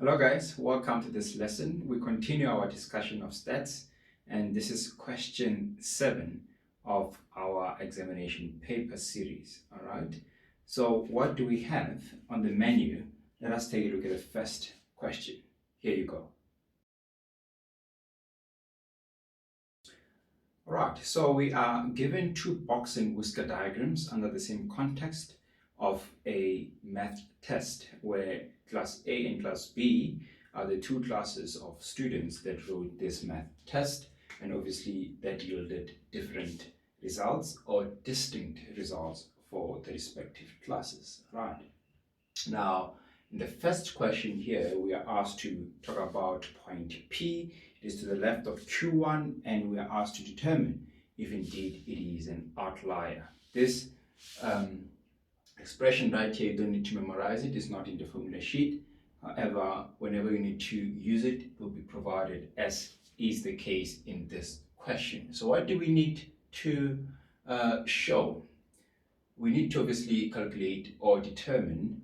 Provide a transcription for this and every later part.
Hello guys, welcome to this lesson. We continue our discussion of stats, and this is question 7 of our examination paper series. All right, so what do we have on the menu? Let us take a look at the first question. Here you go. All right, so we are given two box and whisker diagrams under the same context of a math test where class A and class B are the two classes of students that wrote this math test, and obviously that yielded different results or distinct results for the respective classes. Right. Now, in the first question here, we are asked to talk about point P. It is to the left of Q1, and we are asked to determine if indeed it is an outlier. This expression right here, you don't need to memorize it. It's not in the formula sheet. However, whenever you need to use it, it will be provided, as is the case in this question. So what do we need to show? We need to obviously calculate or determine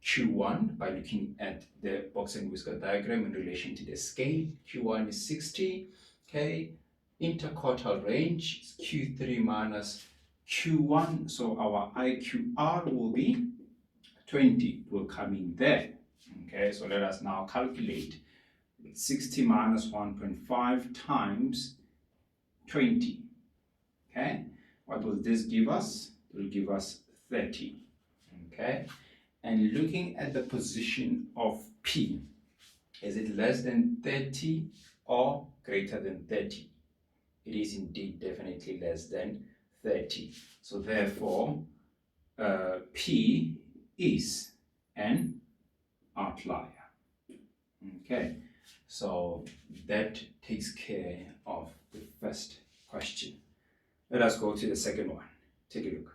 Q1 by looking at the box and whisker diagram in relation to the scale. Q1 is 60, okay? Interquartile range is Q3 minus Q1, so our IQR will be 20, will come in there. Okay, so let us now calculate 60 minus 1.5 times 20. Okay, what will this give us? It will give us 30. Okay, and looking at the position of P, is it less than 30 or greater than 30? It is indeed definitely less than 30. So therefore, P is an outlier. Okay, so that takes care of the first question. Let us go to the second one. Take a look.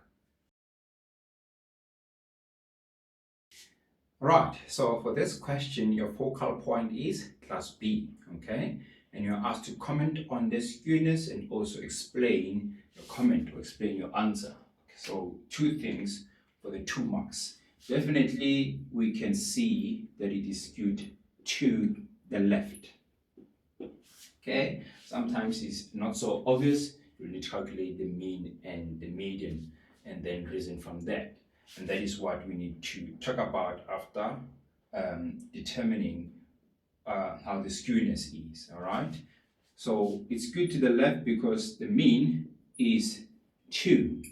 Right, so for this question, your focal point is class B, okay? And you're asked to comment on the skewness and also explain your comment or explain your answer. So two things for the 2 marks. Definitely, we can see that it is skewed to the left. Okay, sometimes it's not so obvious. You need to calculate the mean and the median and then reason from that. And that is what we need to talk about after determining how the skewness is. All right, so it's skewed to the left because the mean is to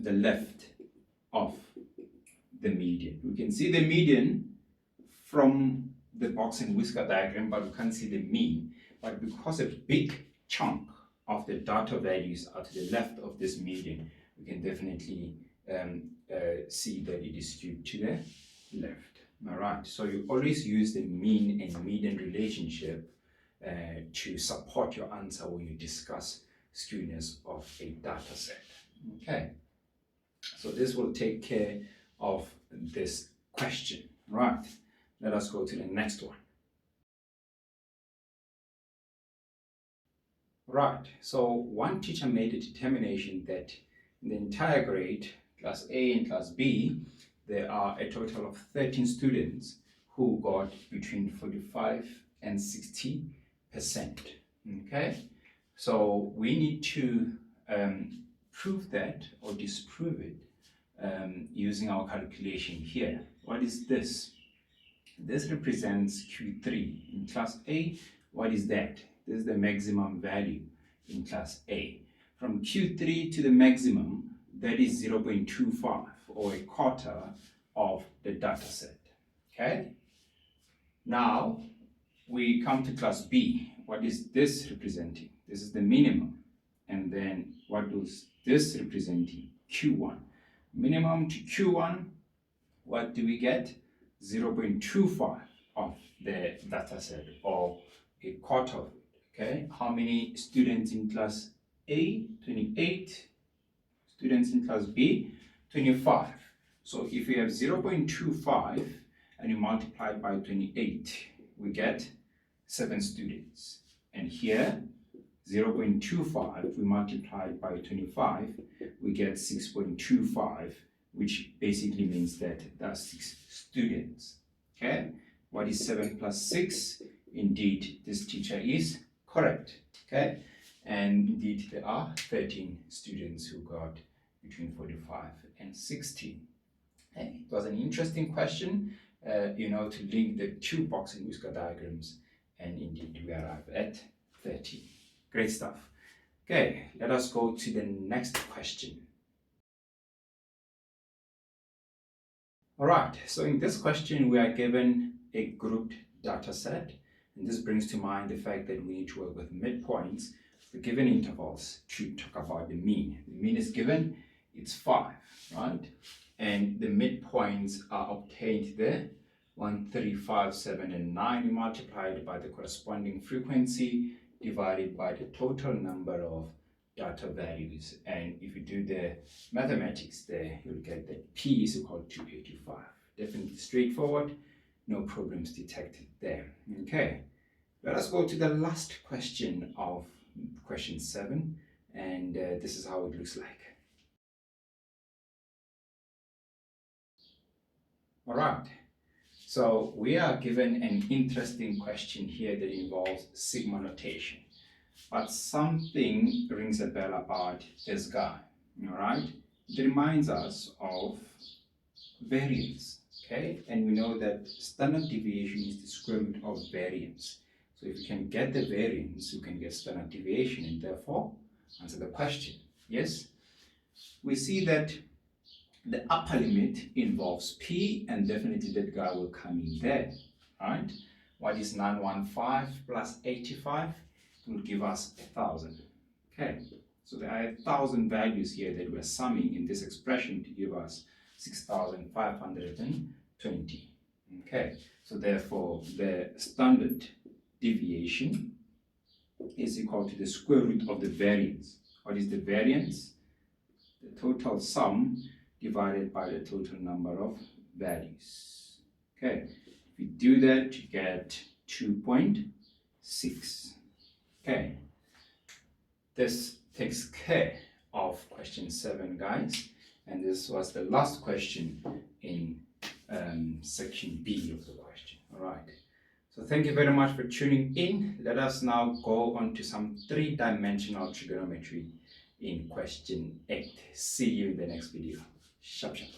the left of the median. We can see the median from the box and whisker diagram, but we can't see the mean. But because a big chunk of the data values are to the left of this median, we can definitely see that it is skewed to the left. All right, so you always use the mean and median relationship to support your answer when you discuss skewness of a data set. Okay, so this will take care of this question. Right, let us go to the next one. Right, so one teacher made a determination that in the entire grade, class A and class B, there are a total of 13 students who got between 45 and 60%. Okay, so we need to prove that or disprove it using our calculation here. What is this? This represents Q3 in class A. What is that? This is the maximum value in class A. From Q3 to the maximum, that is 0.25 or a quarter of the data set. Okay? Now, we come to class B. What is this representing? This is the minimum. And then what is this representing? Q1. Minimum to Q1, what do we get? 0.25 of the data set or a quarter of it. Okay, how many students in class A? 28. Students in class B? 25. So if we have 0.25 and you multiply it by 28, we get 7 students. And here, 0.25, we multiply it by 25, we get 6.25, which basically means that there are 6 students. Okay, what is 7 plus 6? Indeed, this teacher is correct. Okay, and indeed there are 13 students who got between 45 and 60. It was an interesting question, to link the two box and whisker diagrams, and indeed we arrive at 30. Great stuff. Okay, let us go to the next question. All right, so in this question we are given a grouped data set, and this brings to mind the fact that we need to work with midpoints for given intervals to talk about the mean. The mean is given, it's 5, right? And the midpoints are obtained there, 1, 3, 5, 7, and 9, multiplied by the corresponding frequency divided by the total number of data values. And if you do the mathematics there, you'll get that P is equal to 85. Definitely straightforward, no problems detected there. Okay, let us go to the last question of question 7, and this is how it looks like. All right, so we are given an interesting question here that involves sigma notation, but something rings a bell about this guy. All right, it reminds us of variance. Okay, and we know that standard deviation is the square root of variance. So if you can get the variance, you can get standard deviation and therefore answer the question. Yes, we see that the upper limit involves P, and definitely that guy will come in there, right? What is 915 plus 85? Will give us 1,000. Okay, so there are 1,000 values here that we're summing in this expression to give us 6,520. Okay, so therefore the standard deviation is equal to the square root of the variance. What is the variance? The total sum divided by the total number of values. Okay, if you do that, you get 2.6. Okay, this takes care of question 7, guys, and this was the last question in section B of the question. All right, so thank you very much for tuning in. Let us now go on to some 3-dimensional trigonometry in question 8. See you in the next video. Shap shap.